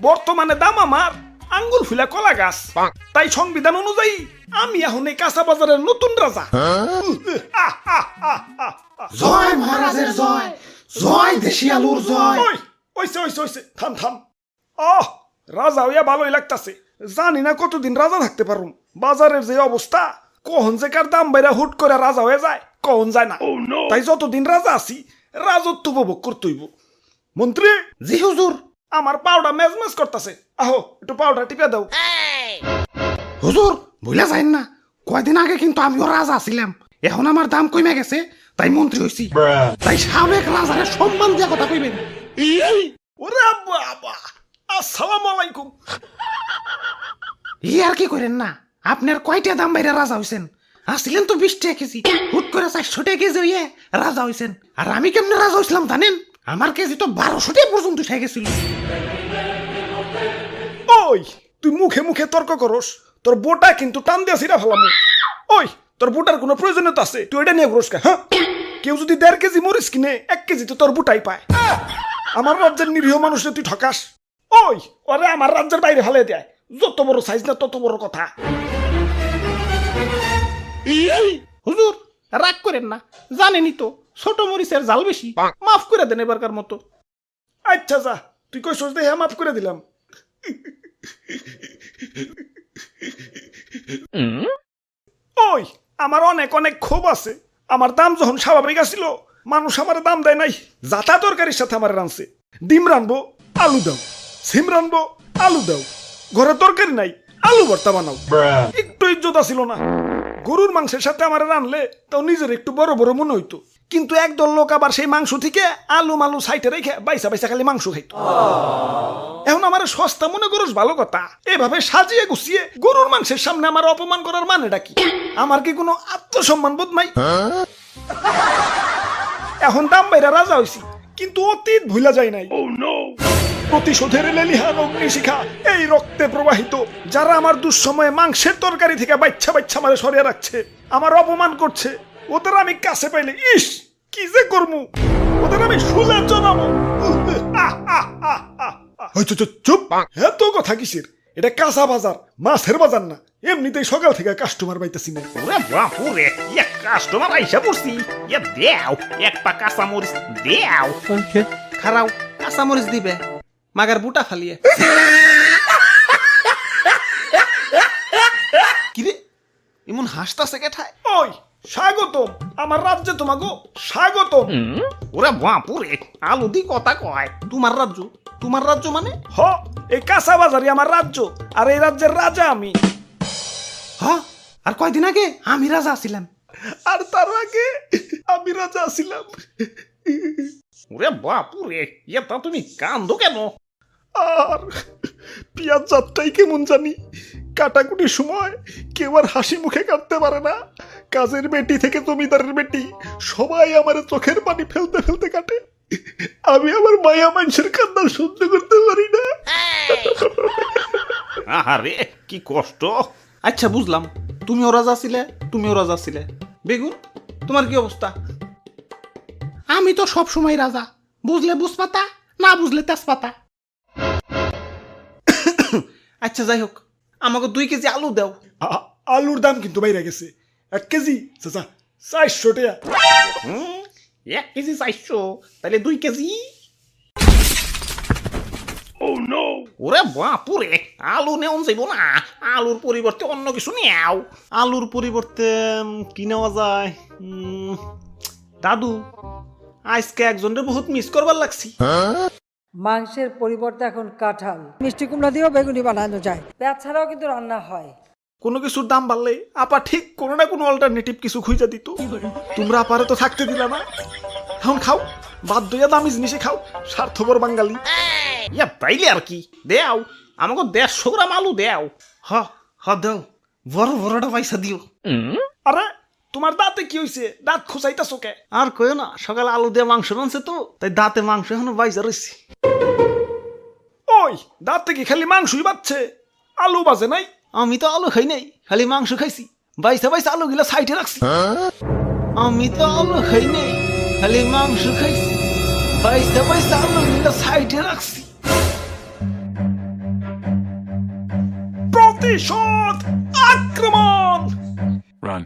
বর্তমানে দাম আমার আঙ্গুল ফুলা কলা গাছ। তাই সংবিধান অনুযায়ী আমি এখন এই কাঁচা বাজারের নতুন রাজা। জয় মহারাজের জয়, জয় দেশি আলুর জয়। ওইছে থাম থাম। রাজা হইয়া ভালোই লাগতাছে। জানি না কতদিন রাজা থাকতে পারুম। বাজারের যে অবস্থা, কখন যে কার দাম বাইরা হুট করে রাজা হয়ে যায় কখন যায় না। তাই যতদিন রাজা আছি রাজত্ব উপভোগ করতেইব। মন্ত্রী। জি হুজুর। আমার পাউডা মেজমেজ করতেছে, আহো একটু পাউডার টিপে দাও। হুজুর ভুলে যাইন না, কয়দিন আগে কিন্তু আমিও রাজা ছিলাম, এখন আমার দাম কমে গেছে তাই মন্ত্রী হইছি। তাই সাবেক রাজারে সম্মান দিয়া কথা কইবেন। ওরে বাবা, আসসালামু আলাইকুম। ই আর কি করেন না, আপনার কয়টা দাম বাইরে রাজা হইছেন? আসছিলেন তো 20 টাকা কেজি, হুট করে 400 টাকা কেজি হইয়ে রাজা হইছেন। আর আমি কেমনে রাজা হইছিলাম জানেন? আমার কেজি তো 1200 টাকা পর্যন্ত উঠে গেছিল। ওই তুই মুখে মুখে তর্ক করস, তোর বোটা কিন্তু টান দিয়া ছিড়া ফেলাম। ওই তোর বোটার কোনো প্রয়োজনীয়তা আছে? তুই এটা নিয়ে ঘুরস কে? হ্যাঁ, কেউ যদি 1.5 কেজি মরিচ কিনে 1 কেজি তো তোর বোটাই পায়। আমার রাজ্যের নিরীহ মানুষে তুই ঠকাস। ওই ওরে আমার রাজ্যের বাইরে ফেলে দেয়। যত বড় সাইজ না তত বড় কথা। হুজুর রাগ করেন না, জানেনই তো ছোট মরিচের জাল বেশি, মাফ করে দেন এবারকার মতো। আচ্ছা যা, তুই কই সোচ দেখে মাফ করে দিলাম। ওই আমার অনেক অনেক ক্ষোভ আছে। আমার দাম যখন স্বাভাবিক আসছিল, মানুষ আমার দাম দেয় নাই। যাতা তরকারির সাথে আমার রানছে। ডিম রানবো, আলু দাও। সিম রানবো, আলু দাও। ঘরে তরকারি নাই, আলু ভর্তা বানাও। একটু ইজ্জত ছিল না। গরুর মাংসের সাথে আমার রানলে তাও নিজের একটু বড় বড় মনে হইতো। কিন্তু একদল লোক আবার সেই মাংস থেকে আলু মালু সাইটে রেখে বাইসা বাইসা খালি মাংস খাইতো। এখন আমার সস্তা মনে করস ভালো কথা। এভাবে সাজিয়ে গুছিয়ে গরুর মাংসের সামনে আমার অপমান করার মানেটা কি? আমার কি কোনো আত্মসম্মান বোধ নাই? এখন দাম বাইরা রাজা হইছি, কিন্তু অতীত ভুলা যায় নাই। প্রতিশোধের লেলিহান অগ্নিশিখা এই রক্তে প্রবাহিত। যারা আমার দুঃসময়ে মাংসের তরকারি থেকে বাচ্চা বাচ্চা মারে সরিয়ে রাখছে, আমার অপমান করছে, ওদের আমি কাছে পাইলে ইস কি যে করমু, ওদের আমি শুলে জানাবো। চুপ, এত কথা কিসের? এটা কাঁচা বাজার, মাছের বাজার না। এমনিতেই সকাল থেকে কাস্টমার পাইতেছি না। ওরে বাপুরে, ইয়া কাস্টমার আইসা পড়ছি। ইয়া দেও এক পা কাঁচা মরিচ দেও। খারাও কাঁচা মরিচ দিবে, মাগার বুটা ফালিয়ে। কিরে এমন হাসতাছে কেঠায়? ওই স্বাগতম আমার রাজ্যে, তোমাগো স্বাগতম। ওরে বাপুরে, আলু দি কথা কয়। তোমার রাজ্য? তোমার রাজ্য মানে? হ, এই কাঁচা বাজারই আমার রাজ্য, আর এই রাজ্যের রাজা আমি। হ, আর কয়দিন আগে আমি রাজা ছিলাম। আর তার আগে আমি রাজা ছিলাম। ওরে বাপুরে, ইয়া তা তুমি কান্দো কেন? আর পিয়াজ যাত্রাই কেমন জানি। কাটাকুটির সময় কেউ আর হাসি মুখে কাটতে পারে না। কাজের বেটি থেকে জমিদারের বেটি সবাই আমার চোখের পানি ফেলতে ফেলতে কাটে। আমি আমার মায়া মানুষের কান্না সহ্য করতে পারি না। আরে কি কষ্ট। আচ্ছা বুঝলাম, তুমিও রাজা ছিলে, তুমিও রাজা ছিলে। বেগুন তোমার কি অবস্থা? আমি তো সব সময় রাজা, বুঝলে বুঝপাতা, না বুঝলে তেজপাতা। আচ্ছা যাই হোক, আমাকে 2 কেজি আলু দাও। আলুর দাম কিন্তু বাইরে গেছে। 1 কেজি চাচা 400 টাকা। 1 কেজি 400, তাহলে 2 কেজি। ওরে বাপুরে, আলু নেওয়া যাইব না। আলুর পরিবর্তে অন্য কিছু নেও। আলুর পরিবর্তে কি নেওয়া যায়? দাদু, আজকে একজনরে বহুত মিস করবার লাগছি। মাংসের পরিবর্তে এখন কাঁঠাল, মিষ্টি কুমড়া দিয়েও বেগুনি বানানো যায়। পেঁয়াজ ছাড়াও কিন্তু রান্না হয়। কোনো কিছুর দাম বাড়লে আপা ঠিক কোনো না কোনো অল্টারনেটিভ কিছু খুঁজে দিত। তোমরা আপারে তো থাকতে দিলা না। এখন খাও, বাদ দইয়া দামি জিনিসে খাও, স্বার্থপর বাঙালি। ইয়া তাইলে আর কি, দেও আমাকে 150 গ্রাম আলু দেও। হ দাও, বড় বড়টা পয়সা দিও। আরে তোমার দাঁতে কি হইছে? দাঁত খুঁচাইতাছো কে? আর কইও না, সকালে আলু দিয়ে মাংস রানছে তো, তাই দাঁতে মাংস এখনো বাইজা রইছে। ওই দাঁতে কি খালি মাংসই বাচ্ছে, আলু বাজে নাই? আমি তো আলু খাই নাই, খালি মাংস খাইছি। বাইসা বাইসা আলু গিলা সাইডে রাখছি। আমি তো আলু খাই নাই, খালি মাংস খাইছি। বাইসা বাইসা আলু গিলা সাইডে রাখছি। প্রতিশোধ আক্রমণ। Run.